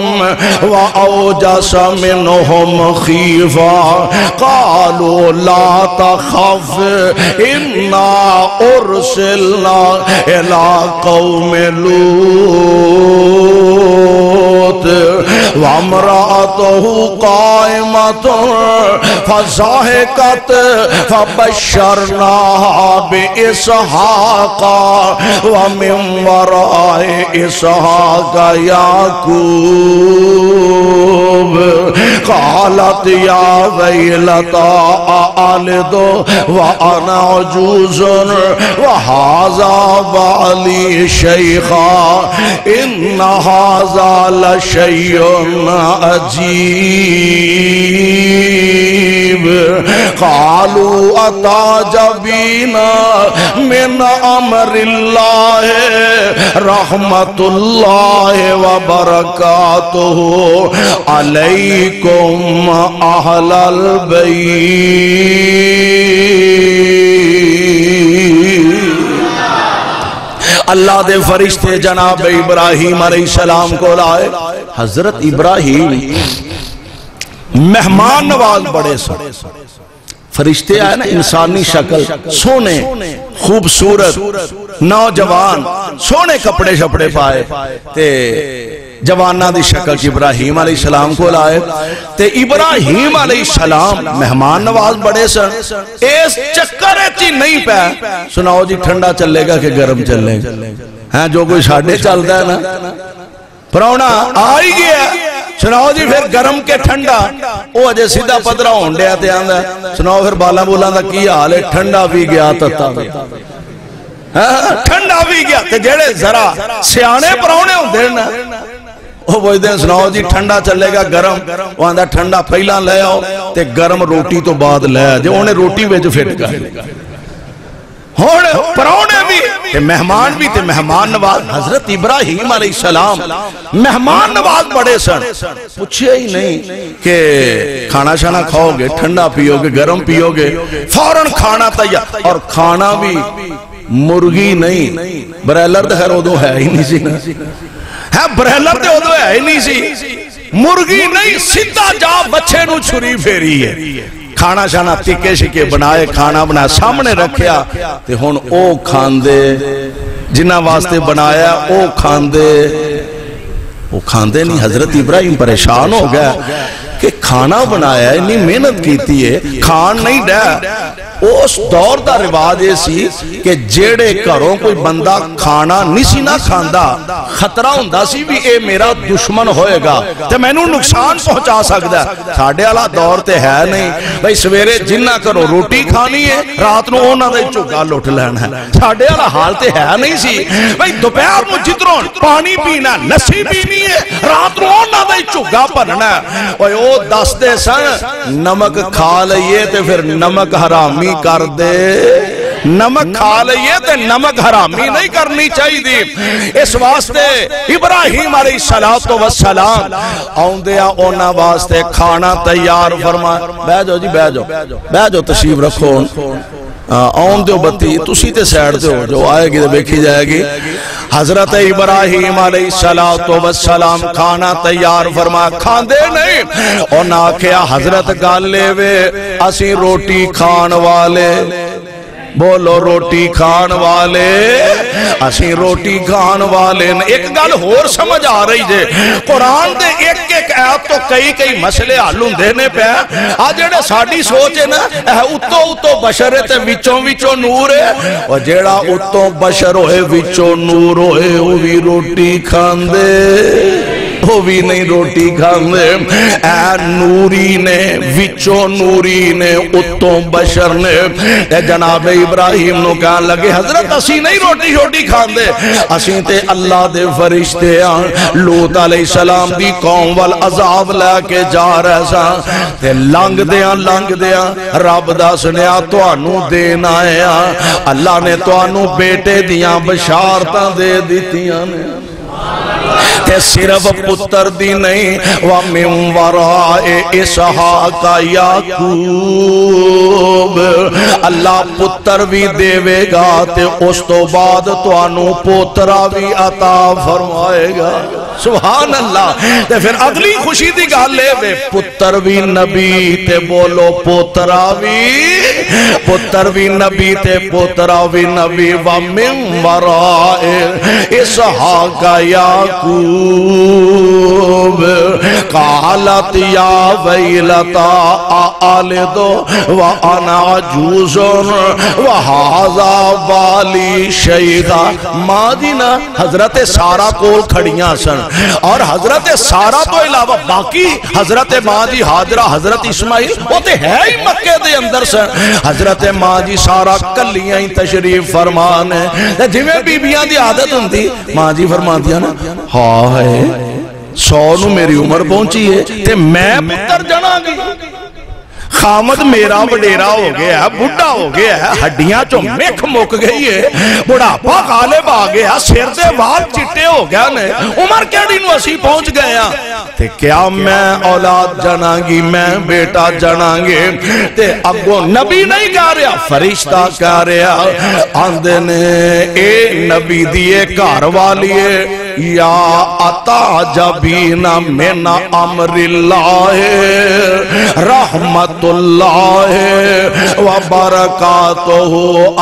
وأوجس منهم خيفة قالوا لا تخف إنا أرسلنا إلى قوم لوط وامرأته قائمة فضحكت فبشرناها بإسحاق ومن وراء إسحاق يعقوب قالت يا ويلتى أألد وأنا عجوز وهذا بعلي شيخا إن هذا لشيء عجيب قالوا أتعجبين من أمر الله رحمة الله وبركاته عليكم أهل البيت۔ اللہ دے فرشتے جناب ابراہیم علیہ السلام کو لائے۔ حضرت ابراہیم مہمان نواز بڑے سن، فرشتے آئے نا انسانی شکل، سونے خوبصورت نوجوان سونے کپڑے شپڑے پائے تے جوانہ دی شکل کی ابراہیم علیہ السلام کو لائے تے ابراہیم علیہ السلام مہمان نواز بڑے سن، اس چکر چی نہیں پہ سناؤ جی ٹھنڈا چلے گا کہ گرم چلے گا، ہاں جو کوئی ساڑھے چلتا ہے نا پرونا آئی گیا سناؤ جی پھر گرم کے ٹھنڈا وہ اجے سیدھا پدرہ ہونڈے آتے آندھا سناؤ پھر بالا بولا دا کی حال ہے ٹھنڈا بھی گیا تتا بھی ٹھنڈا بھی گیا تے جیڑے ذرا سیانے پرونے ہوں دینا وہ بوجھ دیں سناؤ جی ٹھنڈا چلے گا گرم وہ آندھا ٹھنڈا پہلا لے آؤ تے گرم روٹی تو بعد لے آؤ جو انہیں روٹی ویج پھٹ گا پرونے بھی تے مہمان بھی تے مہمان نواز حضرت ابراہیم علیہ السلام مہمان نواز بڑے سن، پوچھے ہی نہیں کہ کھانا شانا کھاؤ گے ٹھنڈا پیو گے گرم پیو گے فوراں کھانا تیار، اور کھانا بھی مرغی نہیں برائلر دے خیر ادو ہے ہی نہیں سی ہے برائلر دے ادو ہے ہی نہیں سی مرغی نہیں سیدھا جا بچے نو چھری پھیری ہے کھانا شانا تکے شکے بنائے کھانا بنایا سامنے رکھیا تے ہون او کھان دے جنہ واسطے بنایا او کھان دے وہ کھاندے نہیں. حضرت ابراہیم پریشان ہو گیا کہ کھانا بنایا ہے, اتنی محنت کیتی ہے, کھان نہیں ڈا. اس دور دا رواج یہ سی کہ جیڑے گھروں کوئی بندہ کھانا نہیں سی نہ کھاندا, خطرہ ہوندا سی بھی اے میرا دشمن ہوئے گا تے مینوں نقصان پہنچا سکدا ہے. ساڈے والا دور تے ہے نہیں بھئی سویرے جنہ کرو روٹی کھانی ہے رات نو انہاں دا جھگا لٹ لینا ہے. ساڈے والا حال تے ہے نہیں سی بھئی دوپہر نو جدروں پانی پینا لسی پینی ہے رات نو انہاں دا جھگا بھرنا ہے. اوئے او دس دے سن نمک کھا لئیے تے پھر نمک حرامی کر دے, نمک کھا لئیے تے نمک حرامی نہیں کرنی چاہی دی. اس واسطے ابراہیم علیہ السلام آن دیا اونا واسطے کھانا تیار فرمائے. بہ جاؤ جی, بہ جاؤ, تشریف رکھو. آن دیو بتی تسی تے سیڑ دیو, جو آئے گی تے بیکھی جائے گی. حضرت ابراہیم علیہ السلام کھانا تیار فرمایا, کھاندے نہیں. اونا کیا حضرت گالے وے اسی روٹی کھان والے, بولو روٹی کھان والے, اسی روٹی کھان والے. ایک گل ہور سمجھ آ رہی جے, قرآن دے ایک ایک آیت تو کئی مسئلے حل ہوندے نے پیا. آ جڑے ساڈی سوچ ہے نا اتو بشر ہے تے وچوں نور ہے, اور جیڑا اتو بشر ہوئے وچوں نور ہوئے وہ بھی روٹی کھاندے, وہ بھی نہیں روٹی کھاندے. اے نوری نے وچوں نوری نے اتوں بشر نے اے جناب ابراہیم نو کہا لگے حضرت اسی نہیں روٹی کھاندے, اسی تے اللہ دے فرشتے ہیں. لوط علیہ السلام دی قوم والعذاب لے کے جا رہے سا تے لنگ دیاں رب دا سنیا توانو دینا ہے. اللہ نے توانو بیٹے دیاں بشارتاں دے دیتیاں نے, تے صرف پتر دی نہیں وَمِن وَرَائِ اِسْحَاقَ یعقوب, اللہ پتر بھی دے وے گا تے اس تو بعد توانو پوترا بھی عطا فرمائے گا. سبحان اللہ. تے پھر اگلی خوشی دی گل لے وے پتر بھی نبی تے بولو پوترا بھی نبی تے پوترا بھی نبی. وَمِن وَرَائِ اِسْحَاقَ یعقوب قالت یا ویلتا آلدو وَأَنَا عَجُوزٌ وَهَذَا بَالِي شَيْخًا. ماں دی نا حضرت سارا کول کھڑیاں سن, اور حضرت سارا تو علاوہ باقی حضرت ماں دی حاضرہ حضرت اسماعیل وہ تے ہے ہی مکے دے اندر سن. حضرت ماں جی سارا کلیاں ہی تشریف فرمانے, جویں بیبیاں دی عادت ہوندی ماں جی فرمان دیا نا ہائے 100 نو میری عمر پہنچی ہے تے میں پتر جنا گی, خامد میرا وڈیرا ہو گیا, بڑھا ہو گیا, ہڈیاں چو مکھ مک گئی ہے, بڑھاپا غالب آ گیا, سر دے وال چٹے ہو گیا نے, عمر کیڑی نو اسی پہنچ گیا تے کیا میں اولاد جنانگی, میں بیٹا جنانگے. تے اگو نبی نہیں کہہ رہا فرشتہ کہہ رہا, آندے نے اے نبی دیئے گھر والیے یا اتعجبین من امر اللہ رحمت اللہ وبرکاتہ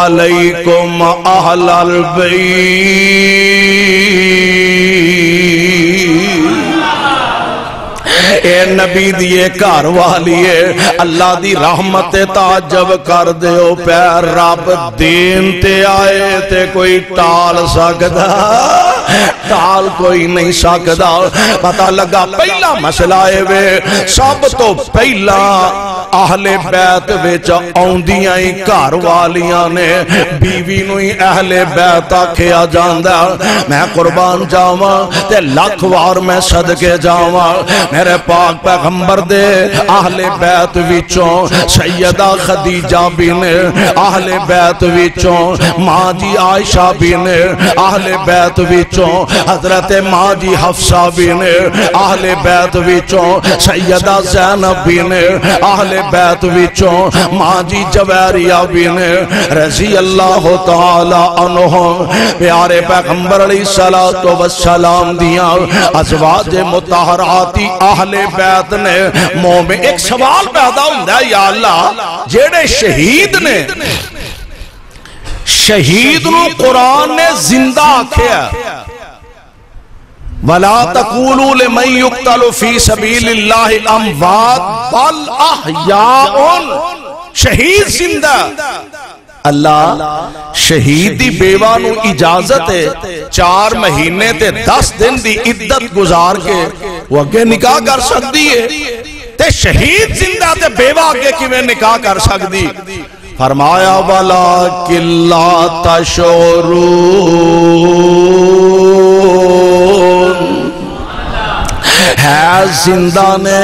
علیکم اہل البیت. اے نبی دیئے گھر والیے اللہ دی رحمت تعجب کر دیو پہ, رب دین تے آئے تے کوئی ٹال سکدا, ٹال کوئی نہیں سکدا. پتہ لگا پہلا مسئلہ ہے وے سب تو پہلا اہل بیت وچ آندیاں ہی گھر والیاں نے, بیوی نو ہی اہل بیت آکھیا جاندا. میں قربان جاواں تے لاکھ وار میں صدقے جاواں, میرے پاک پیغمبر دے اہل بیت وچوں سیدہ خدیجہ بھی نے, اہل بیت وچوں ماں جی عائشہ بھی نے, اہل بیت وچوں حضرت ماں جی حفصہ بھی نے, اہل بیت وچوں سیدہ زینب بھی نے, اہل بیت وچوں ماں جی جویریہ بھی نے رضی اللہ تعالی عنہم. پیارے پیغمبر علیہ السلام دیاں ازواج مطہراتی اہل بیت نے. مومن ایک سوال پیدا ہوندہ ہے, یا اللہ جیڑے شہید نے, شہید نو قرآن نے زندہ آکھیا, وَلَا تَقُولُوا لِمَنْ يُقْتَلُ فِي سَبِيلِ اللَّهِ أَمْوَاتٌ بَلْ أَحْيَاءٌ شہید زندہ اللہ شہید دی بیوہ نو اجازت ہے 4 مہینے تے 10 دن دی عدت گزار کے وہ اگے نکاح کر سکتی ہے تے شہید زندہ تے بیوہ اگے کی میں نکاح کر سکتی فرمایا وَلَكِنْ لَا تَشْعُرُونَ ہے زندہ نے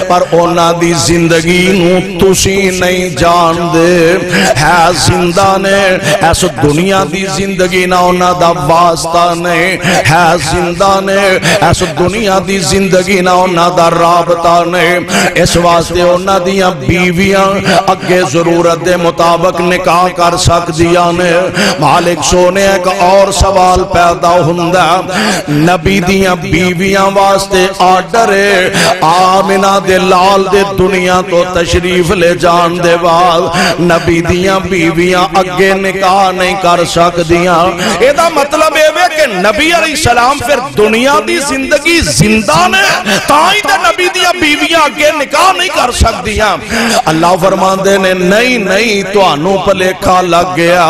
پر اونا دی زندگی نو تسی نہیں جان دے ہے زندہ نے ایسا دنیا دی زندگی نہ اونا دا واسطہ نہیں ہے زندہ نے ایسا دنیا دی زندگی نہ اونا دا رابطہ نہیں اس واسطے اونا دیاں بیویاں اگے ضرورت دے مطابق نکاح کر سک دیا نے مالک سونے ایک اور سوال پیدا ہوندہ نبی دیاں بیویاں واسطے آڈرے آمینہ دے لال دے دنیا تو تشریف لے جان دے بعد نبی دیاں بیویاں اگے نکاح نہیں کر سک دیاں ایدہ مطلب ہے کہ نبی علیہ السلام پھر دنیا دی زندگی زندہ نے تائیں دے نبی دیاں بیویاں اگے نکاح نہیں کر سک دیاں اللہ فرمان دے نے نہیں تو انو پلیکھا لگ گیا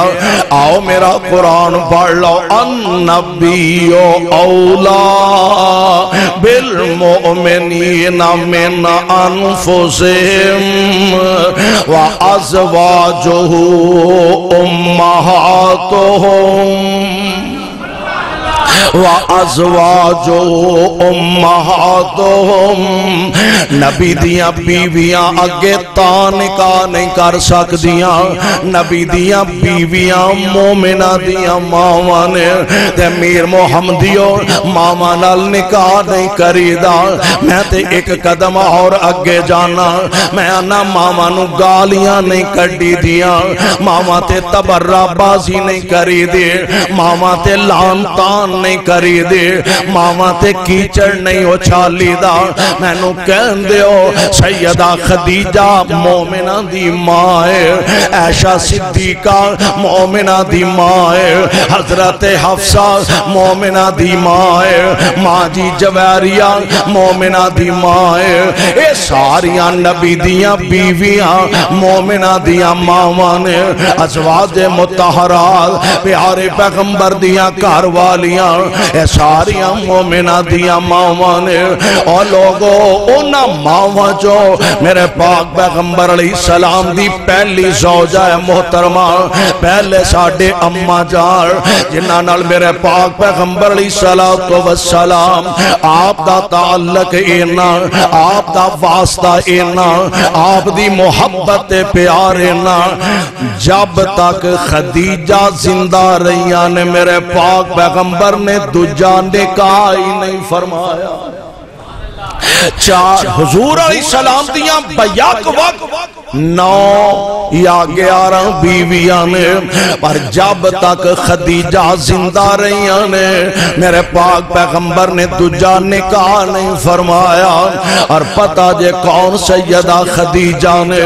آؤ میرا قرآن پڑھ لو النبی اولا بالمؤمنین من انفسهم وازواجه امہاتهم وَأَزْوَاجُهُ أُمَّهَاتُهُمْ نبی دیاں بیویاں اگے تا نکاح نہیں کر سک دیاں نبی دیاں بیویاں مومنہ دیاں ماما نے تے میر محمدیو ماما نال نکاح نہیں کری دا میں تے ایک قدم اور اگے جانا میں انا ماما نو گالیاں نہیں کڑی دیاں ماما تے تبرہ بازی نہیں کری دی ماما تے لانتان نہیں کری دے ماما تے کیچڑ نہیں اچھالی دا میں نو کہن دے ہو سیدہ خدیجہ مومنہ دی مائے عائشہ صدیقہ مومنہ دی مائے حضرت حفصہ مومنہ دی مائے ماں جی جویریہ مومنہ دی مائے اے ساریاں نبی دیاں بیویاں مومنہ دیاں ماما نے ازواج متحرات پیارے پیغمبر دیاں کاروالیاں اے ساریاں مومنہ دیاں ماما نے اور لوگوں اونا ماما جو میرے پاک پیغمبر علیہ السلام دی پہلی زوجہ محترمہ پہلے ساڑھے اممہ جار جنہ نال میرے پاک پیغمبر علیہ السلام آپ دا تعلق اینا آپ دا واسطہ اینا آپ دی محبت پیار اینا جب تک خدیجہ زندہ رہیاں نے میرے پاک پیغمبر نے دجا نکاح ہی نہیں فرمایا چار حضور علیہ السلام دیاں بیاک وقت 9 یا 11 بیویاں نے پر جب تک خدیجہ زندہ رہیاں نے میرے پاک پیغمبر نے دجا نکاح نہیں فرمایا اور پتہ جے کون سیدہ خدیجہ نے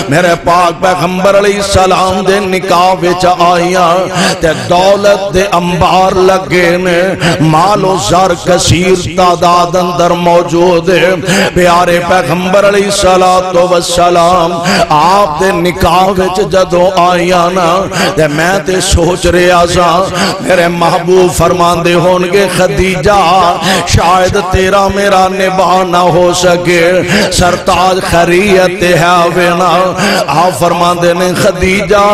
میرے پاک پیغمبر علیہ السلام دے نکاح وچ آئیاں تے دولت دے انبار لگے نے مال و زر کثیر تعداد اندر موجود ہے پیارے پیغمبر علیہ السلام آپ دے نکاح وچ جدوں آئیاں نا تے میں تے سوچ رہا سا میرے محبوب فرمان دے ہونگے خدیجہ شاید تیرا میرا نباہ نہ ہو سکے سرتاج خریت ہے وینا آپ فرمان دے نے خدیجہ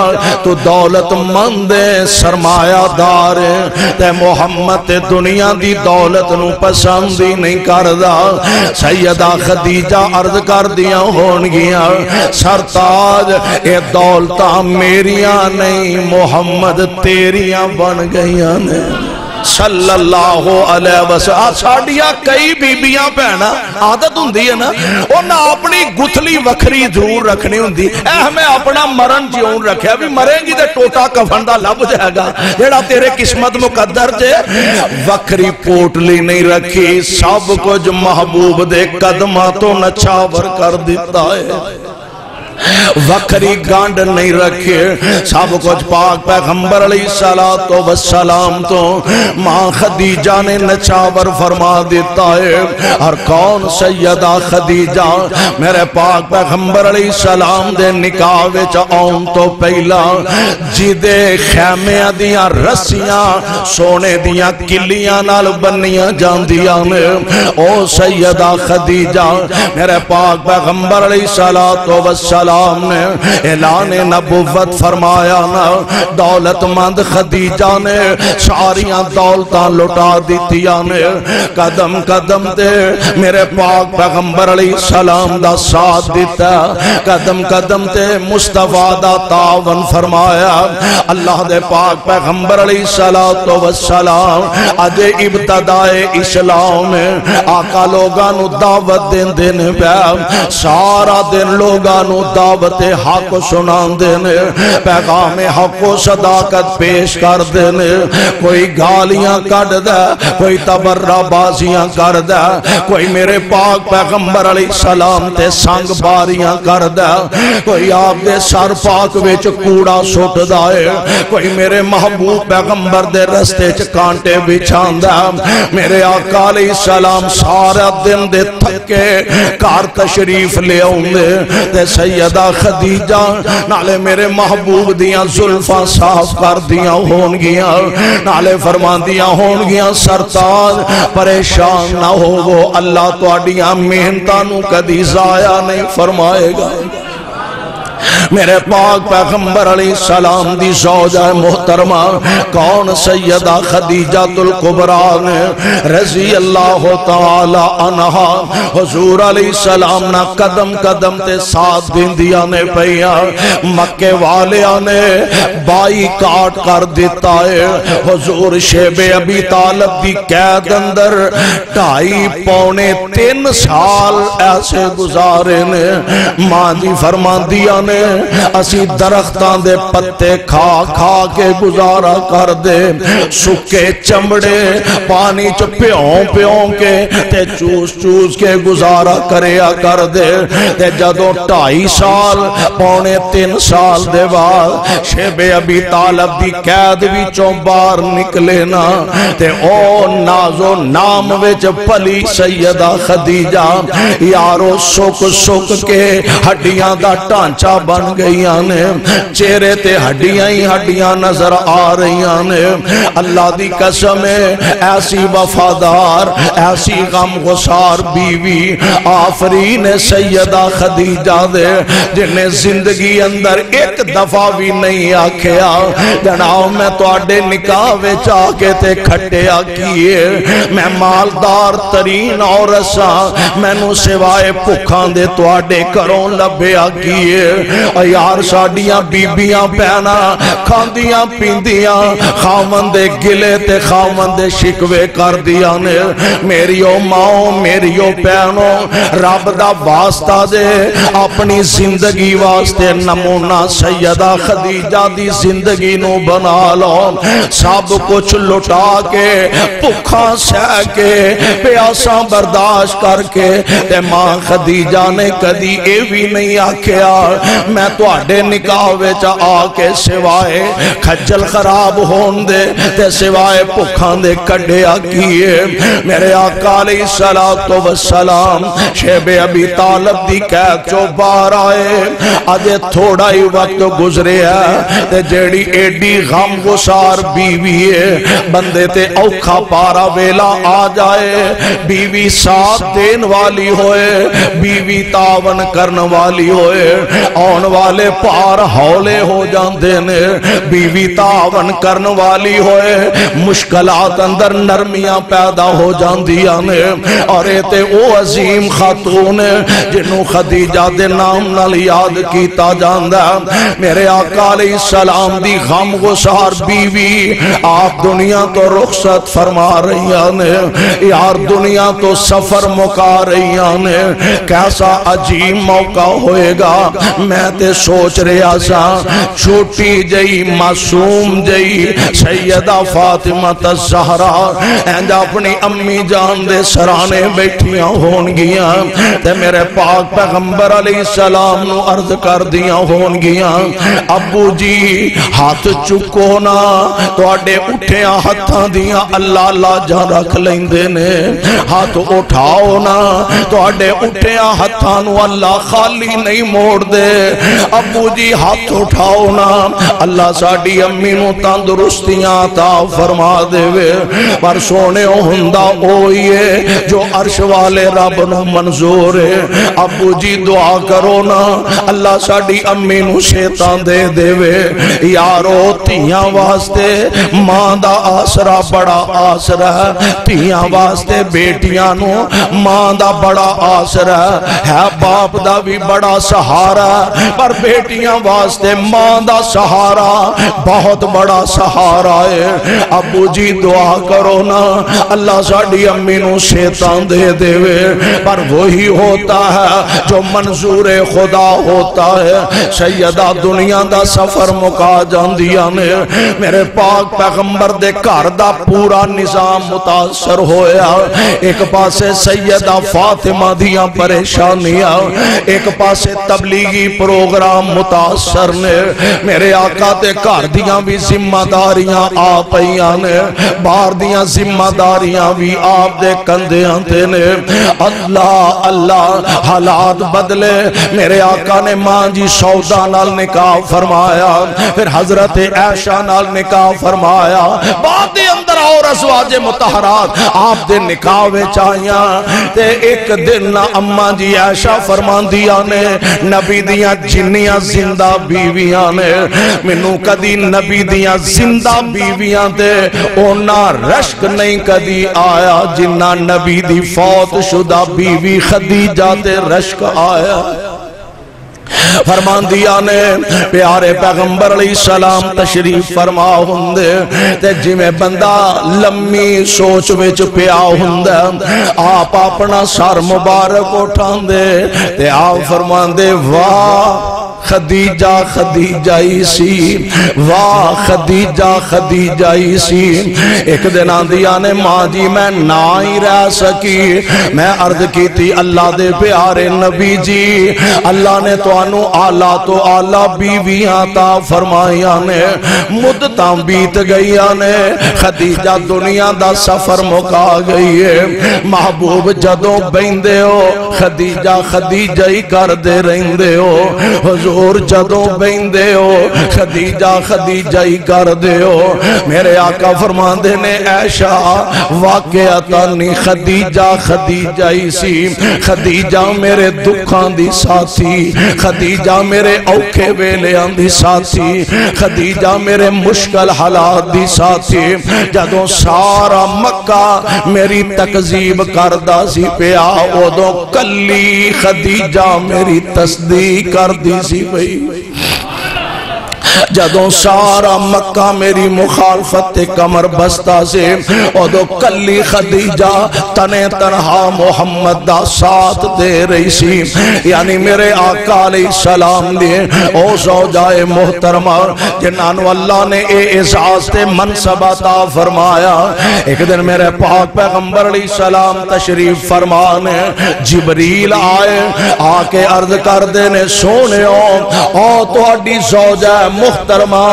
تو دولت مند سرمایہ دار تے محمد تے دنیا دی دولت نو پسند ہی نہیں کردہ سیدہ خدیجہ عرض کر دیا ہونگیاں سرتاج اے دولتاں میریاں نہیں محمد تیریاں بن گئیاں نے صلی اللہ علیہ وسلم ساڑھیا کئی بیبیاں پہنا عادت ہوندی ہے نا انہاں اپنی گتھلی وکھری ضرور رکھنی ہوندی اے ہمیں اپنا مرن جیون رکھے ابھی مریں گی دے ٹوٹا کفندہ لب جائے گا جیڑا تیرے قسمت مقدر جے وکھری پوٹلی نہیں رکھی سب کچھ محبوب دے قدمہ تو نچھاور کر دیتا ہے وکری گانڈ نہیں رکھے، سب کچھ پاک پیغمبر علیہ السلام تو ماں خدیجہ نے نچاور فرما دیتا ہے۔ اور کون سیدہ خدیجہ؟ میرے پاک پیغمبر علیہ السلام دے نکاح وچ آن تو پہلا جدے خیمیاں دیاں رسیاں سونے دیاں کلیاں نال بنیاں جاندیاں نے، او سیدہ خدیجہ میرے پاک پیغمبر علیہ السلام نے اعلان نبوت فرمایا نا، دولت مند خدیجہ نے ساریاں دولتاں لٹا دیتیاں نے، قدم قدم تے میرے پاک پیغمبر علیہ السلام دا ساتھ دیتا، قدم قدم تے مصطفیٰ دا تعاون فرمایا۔ اللہ دے پاک پیغمبر علیہ السلام اج ابتدائے اسلام میں آقا لوگاں نو دعوت دین دینے پہ سارا دن لوگاں نو دعوت حق سنا دینے، پیغام حق و صداقت پیش کر دینے، کوئی گالیاں کٹ دے، کوئی تبرہ بازیاں کر دے، کوئی میرے پاک پیغمبر علیہ السلام تے سنگ باریاں کر دے، کوئی آپ دے سر پاک وچ کوڑا سٹ دائے، کوئی میرے محبوب پیغمبر دے رستے چ کانٹے بچھان دے۔ میرے آقا علیہ السلام سارا دن دے تھکے کار تشریف لے آؤندے تے سیدہ خدیجہ نالے میرے محبوب دیاں زلفاں صاف کر دیاں ہون گیاں، نالے فرمان دیاں ہون گیاں سرتاج پریشان نہ ہو، وہ اللہ تو اڈیاں محنتانوں کدی ضائع نہیں فرمائے گا۔ میرے پاک پیغمبر علیہ السلام دی زوجہ محترمہ کون سیدہ خدیجہ الکبریٰ نے رضی اللہ تعالی عنہا حضور علیہ السلام نا قدم قدم تے ساتھ دیندیاں نے پہیا، مکے والیاں نے بائی کاٹ کر دیتا ہے، حضور شیب ابی طالب دی قید اندر 2.5-3 سال ایسے گزارے نے۔ ماں جی فرمان دیا نے اسی درختان دے پتے کھا کھا کے گزارا کر دے، سکے چمڑے پانی چ پیوں پیوں کے تے چوس چوس کے گزارا کریا کر دے، تے جدوں 2.5 سال 2.25 سال دے بعد شیب ابی طالب دی قید وچوں باہر نکلے نا، تے او نازو نام وچ پلی سیدہ خدیجہ یارو سک سک کے ہڈیاں دا ٹانچہ بن گئیاں نے، چہرے تے ہڈیاں ہی ہڈیاں نظر آ رہیاں نے۔ اللہ دی قسم ہے ایسی وفادار ایسی غم گسار بیوی آفرین سیدہ خدیجہ دے جنہیں زندگی اندر ایک دفعہ بھی نہیں آکھیا جناب میں تو آڈے نکاح وچ آکے تے کھٹیا کیے، میں مالدار ترین عورتاں میں نو سوائے پکھان دے تو آڈے کروں لبیا کیے۔ یار ساڑیاں بیبیاں پہنا کھاندیاں پیندیاں خامن دے گلے تے خامن دے شکوے کر دیا نے، میریو ماں میریو پہنو رب دا واسطہ دے اپنی زندگی واسطے نمونہ سیدہ خدیجہ دی زندگی نو بنا لو، سب کچھ لٹا کے پکھا سہ کے پیاساں برداشت کر کے تے ماں خدیجہ نے کدی اے بھی نہیں آکھیا میں تو آڈے نکاح وچ آ کے سوائے کھجل خراب ہون دے تے سوائے پکھان دے کڈیا کیے۔ میرے آقا علیہ السلام شیب ابی طالب دی قید چو باہر آئے، آجے تھوڑا ہی وقت گزرے ہے تے جیڑی ایڈی غم گسار بیوی ہے بندے تے اوکھا پارا ویلا آ جائے، بیوی ساتھ دین والی ہوئے، بیوی تعاون کرن والی ہوئے، آن والے پار ہولے ہو جاندے نے، بیوی تعاون کرن والی ہوئے مشکلات اندر نرمیاں پیدا ہو جاندیاں نے، اور ایتے او عظیم خاتون جنہوں خدیجہ دے نام نال یاد کیتا جاندہ۔ میرے آقا علیہ السلام دی غم گسار بیوی آپ دنیا تو رخصت فرما رہیاں نے، یار دنیا تو سفر مکا رہیاں نے، کیسا عجیب موقع ہوئے گا میں تے سوچ رہا سا چھوٹی جئی معصوم جئی سیدہ فاطمہ الزہرا اینج اپنی امی جان دے سرانے بیٹھیاں ہون گیاں تے میرے پاک پیغمبر علیہ السلام نو عرض کر دیاں ہون گیاں ابو جی ہاتھ چکو نا تو آڈے اٹھیاں ہتھاں دیاں اللہ اللہ جان رکھ لیندے نے ہاتھ اٹھاؤ نا تو آڈے اٹھیاں ہتھاں نو اللہ خالی نہیں موڑ دے ابو جی ہاتھ اٹھاؤ نا اللہ ساڑی امی نو تندرستیاں عطا فرما دے وے پر سونے ہندہ ہوئیے جو عرش والے رب نو منظور ہے ابو جی دعا کرو نا اللہ ساڑی امی نو شیطان دے دے وے یارو تیاں واسطے ماں دا آسرا بڑا آسرا تیاں واسطے بیٹیاں نو ماں دا بڑا آسرا ہے باپ دا بھی بڑا سہارا پر بیٹیاں واسطے ماں دا سہارا بہت بڑا سہارا ہے ابو جی دعا کرو نا اللہ ساڑی امی نو شیطان دے دے وے پر وہی ہوتا ہے جو منظور خدا ہوتا ہے سیدہ دنیا دا سفر مکا جان دیا نے میرے پاک پیغمبر دے گھر دا پورا نظام متاثر ہویا ایک پاسے سیدہ فاطمہ دیاں پریشانیاں ایک پاسے تبلیغی پروگرام متاثر نے میرے آقا دے گھر دیاں بھی ذمہ داریاں آپ ایاں نے باہر دیاں ذمہ داریاں بھی آپ دے کندیاں تے نے اللہ اللہ حالات بدلے میرے آقا نے ماں جی سودا نال نکاح فرمایا پھر حضرت عائشہ نال نکاح فرمایا بعد دے اندر اور ازواج مطہرات آپ دے نکاح وچ آئیاں تے ایک دن اماں جی عائشہ فرمان دیا نے نبی دیاں جنیاں زندہ بیویاں نے منو کدی نبی دیاں زندہ بیویاں دے اونا رشک نہیں کدی آیا جنہ نبی دی فوت شدہ بیوی خدیجہ تے رشک آیا فرمان دیا نے پیارے پیغمبر علیہ السلام تشریف فرما ہوندے تے جی میں بندہ لمی سوچ وچ پیا ہوندے آپ اپنا سر مبارک اٹھان دے تے آپ فرمان دے واہ خدیجہ خدیجہ سی واہ خدیجہ خدیجہ سی ایک دن آندیا نے ماں جی میں نہ ہی رہ سکی میں عرض کی تھی اللہ دے پیارے نبی جی اللہ نے تو انو آلہ تو آلہ بیویاں تا فرمائیاں نے مدتاں بیت گئیاں نے خدیجہ دنیا دا سفر مکا گئی ہے محبوب جدوں بیندے ہو خدیجہ خدیجہ ہی کر دے رہندے ہو حضور جدوں بیندے ہو خدیجہ خدیجہ ہی کر دے ہو میرے آقا فرمان دے نے عائشہ واقعتا نہیں خدیجہ خدیجہ ہی سی خدیجہ میرے دکھان دی ساتھی خدیجہ میرے اوکھے ویلیاں دی ساتھی خدیجہ میرے مشکل حالات دی ساتھی جدوں سارا مکہ میری تکذیب کردہ سی پیا اودوں کلی خدیجہ میری تصدیق کر دی سی بھئی جدوں سارا مکہ میری مخالفت کمر بستہ سے اودو کلی خدیجہ تنے تنہا محمد دا ساتھ دے رہی سی یعنی میرے آقا علیہ السلام نے او زوجائے محترمہ جنانو اللہ نے اے اعزاز تے منصب عطا فرمایا ایک دن میرے پاک پیغمبر علیہ السلام تشریف فرمانے جبریل آئے آکے عرض کر دینے سونے او تو اڈی زوجائے محترمہ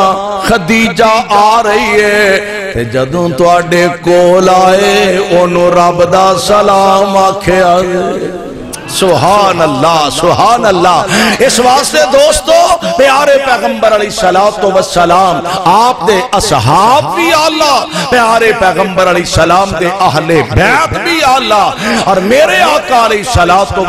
خدیجہ آ رہی ہے تے جدوں تو اڈے کول آئے انہوں رب دا سلام آکھے آئے سبحان اللہ سبحان اللہ اس واسطے دوستو پیارے پیغمبر علیہ السلام آپ دے اصحاب بھی اللہ پیارے پیغمبر علیہ السلام دے اہل بیت بھی اللہ اور میرے آقا علیہ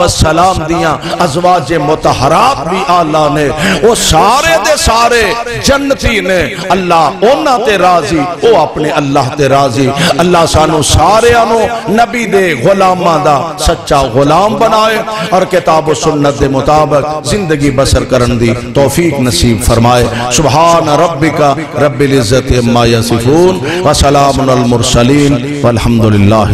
السلام دیاں ازواج مطہرات بھی اللہ نے وہ سارے دے سارے جنتی نے اللہ اونا تے راضی وہ اپنے اللہ تے راضی اللہ سانو سارے انو نبی دے غلامہ دا سچا غلام بنائے اور کتاب و سنت دے مطابق زندگی بسر کرن دی توفیق نصیب فرمائے سبحان ربک رب العزت عما یصفون وسلام علی المرسلین والحمدللہ